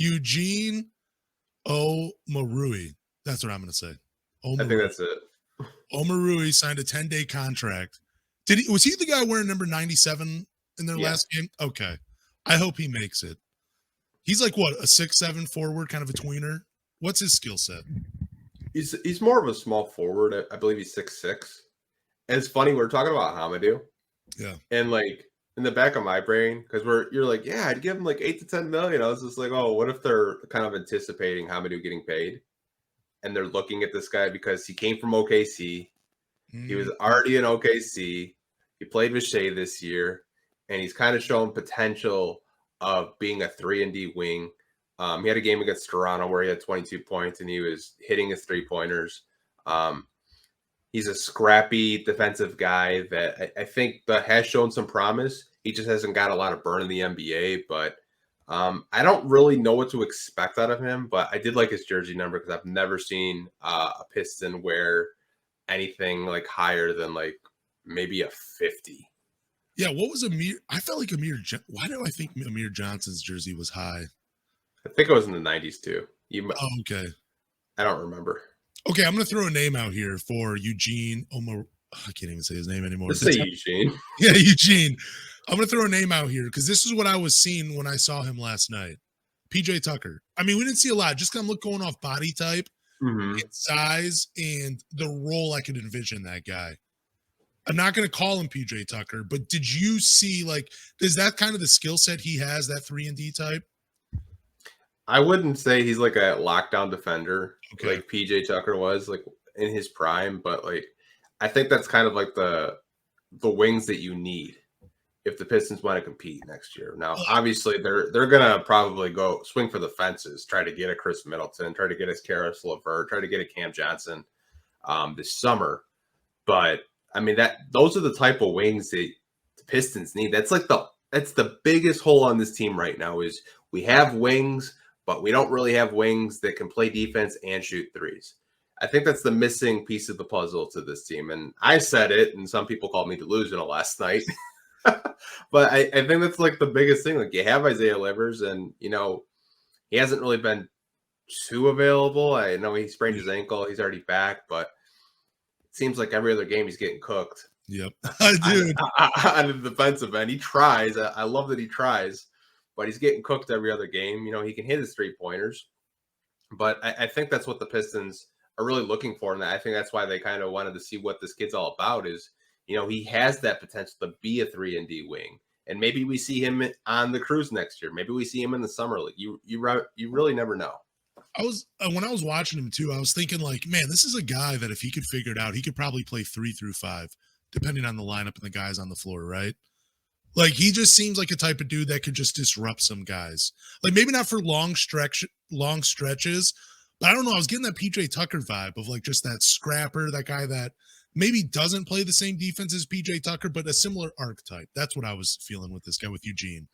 Eugene Omoruyi. That's what I'm going to say. I think that's it. Omoruyi signed a 10-day contract. Was he the guy wearing number 97 in their last game? Okay. I hope he makes it. He's like what, a 6'7" forward, kind of a tweener? What's his skill set? He's more of a small forward. I believe he's 6'6". And it's funny, we're talking about Hamidou. Yeah. And like in the back of my brain, because you're like, yeah, I'd give him like 8 to 10 million. I was just like, oh, what if they're kind of anticipating Hamidou getting paid? And they're looking at this guy because he came from OKC. He was already in OKC. He played with Shea this year, and he's kind of shown potential of being a 3-and-D wing. He had a game against Toronto where he had 22 points, and he was hitting his three-pointers. He's a scrappy defensive guy that I think that has shown some promise. He just hasn't got a lot of burn in the NBA, but I don't really know what to expect out of him. But I did like his jersey number because I've never seen a Piston wear anything like higher than like maybe a 50. Yeah, what was Amir? I felt like why do I think Amir Johnson's jersey was high? I think it was in the 90s too. Oh, okay. I don't remember. Okay, I'm going to throw a name out here for Eugene Omoruyi. I can't even say his name anymore. Let's say Eugene. Yeah, Eugene. I'm going to throw a name out here because this is what I was seeing when I saw him last night. PJ Tucker. I mean, we didn't see a lot. Just kind of going off body type, and size, and the role I could envision that guy. I'm not going to call him PJ Tucker, but did you see, like, is that kind of the skill set he has, that 3-and-D type? I wouldn't say he's like a lockdown defender like PJ Tucker was like in his prime, but like I think that's kind of like the wings that you need if the Pistons want to compete next year. Now, obviously, they're gonna probably go swing for the fences, try to get a Chris Middleton, try to get a Karis LeVert, try to get a Cam Johnson this summer. But I mean those are the type of wings that the Pistons need. That's the biggest hole on this team right now is we have wings, but we don't really have wings that can play defense and shoot threes. I think that's the missing piece of the puzzle to this team. And I said it, and some people called me delusional last night. But I think that's like the biggest thing. Like you have Isaiah Livers, and he hasn't really been too available. I know he sprained his ankle; he's already back, but it seems like every other game he's getting cooked. Yep, dude. On the defensive end, he tries. I love that he tries, but he's getting cooked every other game. He can hit his 3-pointers, but I think that's what the Pistons are really looking for, and I think that's why they kind of wanted to see what this kid's all about. Is he has that potential to be a 3-and-D wing, and maybe we see him on the cruise next year. Maybe we see him in the summer league. You really never know. When I was watching him too, I was thinking like, man, this is a guy that if he could figure it out, he could probably play 3 through 5, depending on the lineup and the guys on the floor, right? Like he just seems like a type of dude that could just disrupt some guys. Like maybe not for long stretches, but I don't know. I was getting that PJ Tucker vibe of like just that scrapper, that guy that maybe doesn't play the same defense as PJ Tucker, but a similar archetype. That's what I was feeling with this guy, with Eugene.